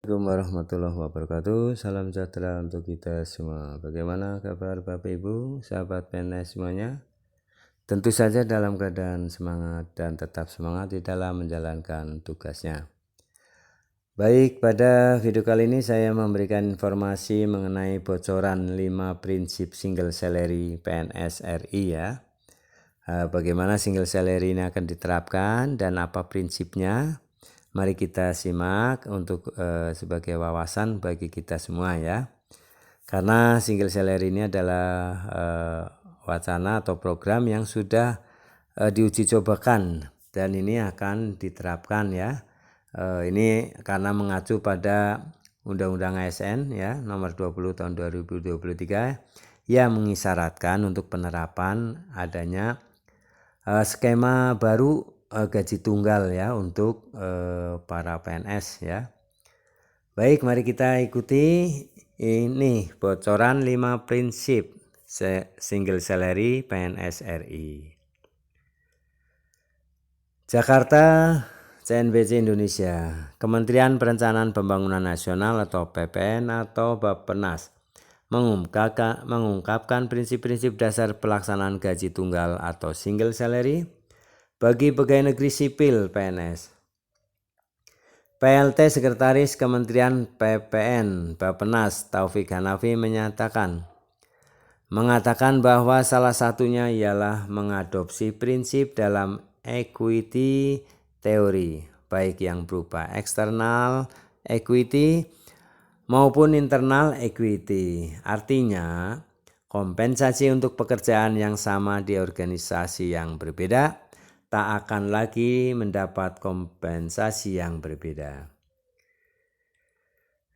Assalamualaikum warahmatullahi wabarakatuh. Salam sejahtera untuk kita semua. Bagaimana kabar Bapak Ibu, sahabat PNS semuanya? Tentu saja dalam keadaan semangat dan tetap semangat di dalam menjalankan tugasnya. Baik, pada video kali ini saya memberikan informasi mengenai bocoran 5 prinsip single salary PNS RI ya. Bagaimana single salary ini akan diterapkan dan apa prinsipnya? Mari kita simak untuk sebagai wawasan bagi kita semua ya. Karena single salary ini adalah wacana atau program yang sudah diuji cobakan dan ini akan diterapkan ya. Ini karena mengacu pada Undang-Undang ASN ya nomor 20 tahun 2023 yang mengisyaratkan untuk penerapan adanya skema baru gaji tunggal ya untuk para PNS ya. Baik, mari kita ikuti ini bocoran 5 prinsip single salary PNS RI. Jakarta, CNBC Indonesia, Kementerian Perencanaan Pembangunan Nasional atau PPN atau Bappenas mengungkapkan prinsip-prinsip dasar pelaksanaan gaji tunggal atau single salary bagi pegawai negeri sipil PNS. PLT Sekretaris Kementerian PPN Bappenas Taufik Hanafi mengatakan bahwa salah satunya ialah mengadopsi prinsip dalam equity teori, baik yang berupa external equity maupun internal equity. Artinya, kompensasi untuk pekerjaan yang sama di organisasi yang berbeda tak akan lagi mendapat kompensasi yang berbeda.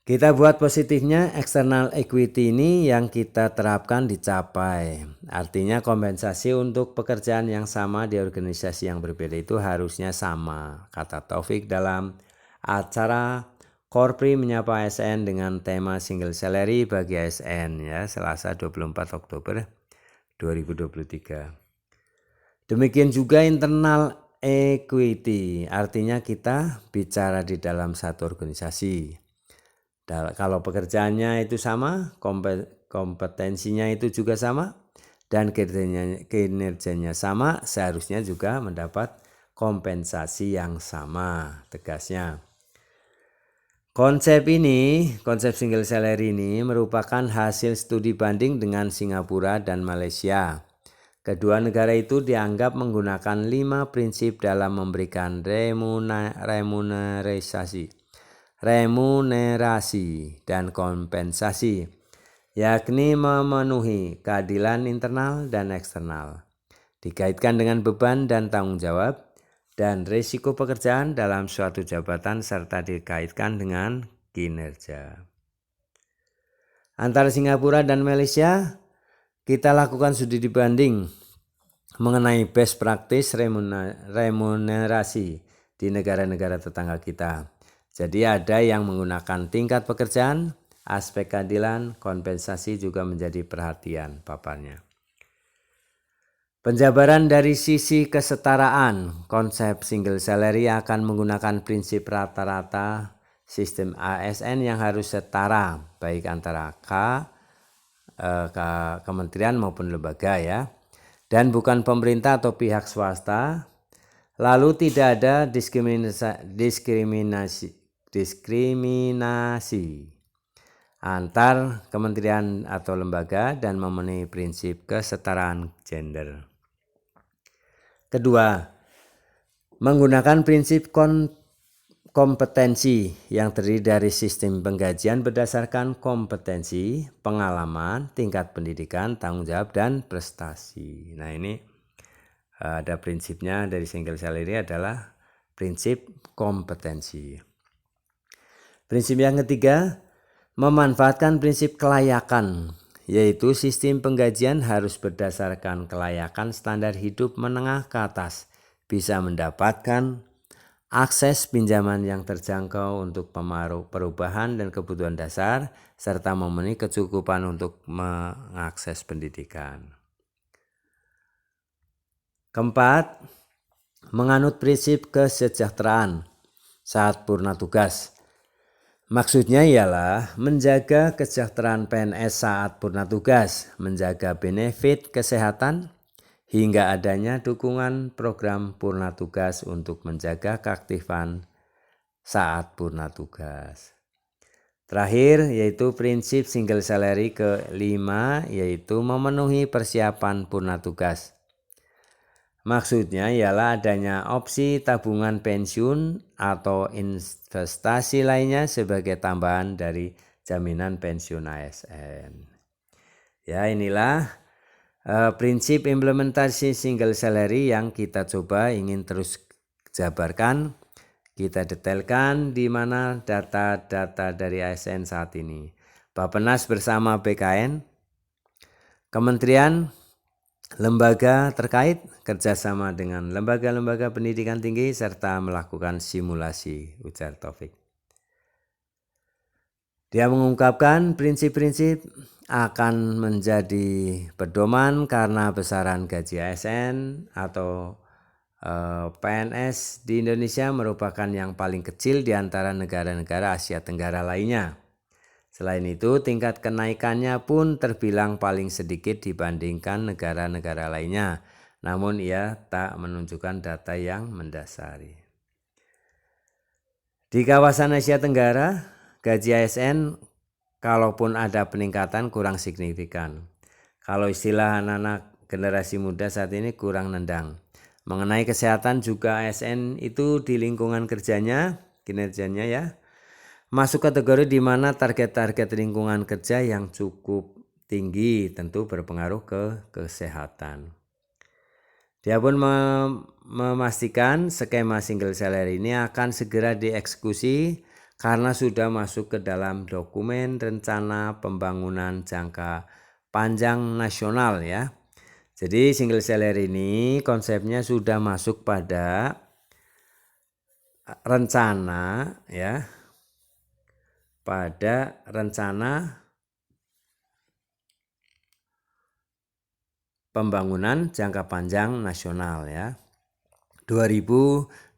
Kita buat positifnya, external equity ini yang kita terapkan dicapai. Artinya kompensasi untuk pekerjaan yang sama di organisasi yang berbeda itu harusnya sama, kata Taufik dalam acara Korpri menyapa ASN dengan tema single salary bagi ASN ya, Selasa 24 Oktober 2023. Demikian juga internal equity, artinya kita bicara di dalam satu organisasi. Kalau pekerjaannya itu sama, kompetensinya itu juga sama, dan kinerjanya sama, seharusnya juga mendapat kompensasi yang sama, tegasnya. Konsep single salary ini merupakan hasil studi banding dengan Singapura dan Malaysia. Kedua negara itu dianggap menggunakan 5 prinsip dalam memberikan remunerasi dan kompensasi, yakni memenuhi keadilan internal dan eksternal, dikaitkan dengan beban dan tanggung jawab, dan risiko pekerjaan dalam suatu jabatan serta dikaitkan dengan kinerja. Antara Singapura dan Malaysia, kita lakukan studi banding mengenai best practice remunerasi di negara-negara tetangga kita. Jadi ada yang menggunakan tingkat pekerjaan, aspek keadilan, kompensasi juga menjadi perhatian paparnya. Penjabaran dari sisi kesetaraan, konsep single salary akan menggunakan prinsip rata-rata sistem ASN yang harus setara, baik antara kementerian maupun lembaga ya, dan bukan pemerintah atau pihak swasta. Lalu tidak ada diskriminasi antar kementerian atau lembaga dan memenuhi prinsip kesetaraan gender. Kedua, menggunakan prinsip kompetensi yang terdiri dari sistem penggajian berdasarkan kompetensi, pengalaman, tingkat pendidikan, tanggung jawab, dan prestasi. Nah ini ada prinsipnya dari single salary adalah prinsip kompetensi. Prinsip yang ketiga, memanfaatkan prinsip kelayakan, yaitu sistem penggajian harus berdasarkan kelayakan standar hidup menengah ke atas, bisa mendapatkan akses pinjaman yang terjangkau untuk perubahan dan kebutuhan dasar, serta memenuhi kecukupan untuk mengakses pendidikan. Keempat, menganut prinsip kesejahteraan saat purna tugas. Maksudnya ialah menjaga kesejahteraan PNS saat purna tugas, menjaga benefit kesehatan, hingga adanya dukungan program purna tugas untuk menjaga keaktifan saat purna tugas. Terakhir yaitu prinsip single salary kelima, yaitu memenuhi persiapan purna tugas. Maksudnya ialah adanya opsi tabungan pensiun atau investasi lainnya sebagai tambahan dari jaminan pensiun ASN. Ya, inilah prinsip implementasi single salary yang kita coba ingin terus jabarkan, kita detailkan di mana data-data dari ASN saat ini. Bappenas bersama BKN, Kementerian, lembaga terkait kerjasama dengan lembaga-lembaga pendidikan tinggi serta melakukan simulasi, ujar Taufik. Dia mengungkapkan prinsip-prinsip akan menjadi pedoman karena besaran gaji ASN atau PNS di Indonesia merupakan yang paling kecil di antara negara-negara Asia Tenggara lainnya. Selain itu, tingkat kenaikannya pun terbilang paling sedikit dibandingkan negara-negara lainnya. Namun ia tak menunjukkan data yang mendasari. Di kawasan Asia Tenggara, gaji ASN kalaupun ada peningkatan kurang signifikan. Kalau istilah anak-anak generasi muda saat ini kurang nendang. Mengenai kesehatan juga ASN itu di lingkungan kerjanya, kinerjanya ya, masuk kategori di mana target-target lingkungan kerja yang cukup tinggi tentu berpengaruh ke kesehatan. Dia pun memastikan skema single salary ini akan segera dieksekusi karena sudah masuk ke dalam dokumen rencana pembangunan jangka panjang nasional ya. Jadi single salary ini konsepnya sudah masuk pada rencana ya, pada rencana pembangunan jangka panjang nasional ya, 2025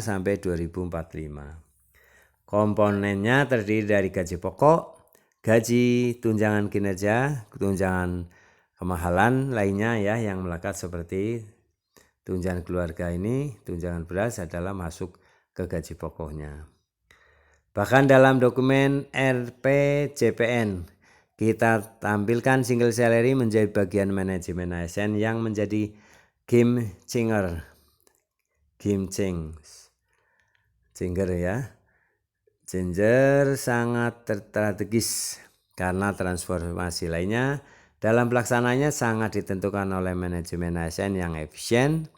sampai 2045. Komponennya terdiri dari gaji pokok, gaji, tunjangan kinerja, tunjangan kemahalan lainnya ya yang melekat seperti tunjangan keluarga ini, tunjangan beras adalah masuk ke gaji pokoknya. Bahkan dalam dokumen RPJPN kita tampilkan single salary menjadi bagian manajemen ASN yang menjadi game changer ya. Changer sangat strategis karena transformasi lainnya dalam pelaksananya sangat ditentukan oleh manajemen ASN yang efisien,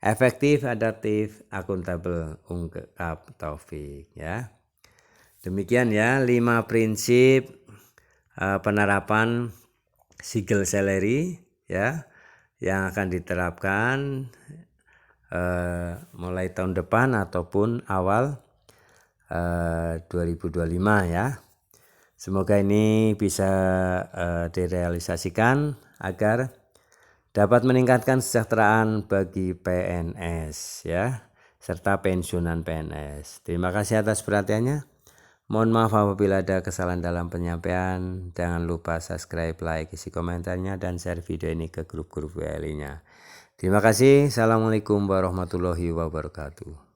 efektif, adaptif, akuntabel, ungkap Taufik ya. Demikian ya 5 prinsip penerapan single salary ya yang akan diterapkan mulai tahun depan ataupun awal 2025 ya. Semoga ini bisa direalisasikan agar dapat meningkatkan kesejahteraan bagi PNS ya serta pensiunan PNS. Terima kasih atas perhatiannya. Mohon maaf apabila ada kesalahan dalam penyampaian. Jangan lupa subscribe, like, isi komentarnya, dan share video ini ke grup-grup WLI-nya. Terima kasih. Assalamualaikum warahmatullahi wabarakatuh.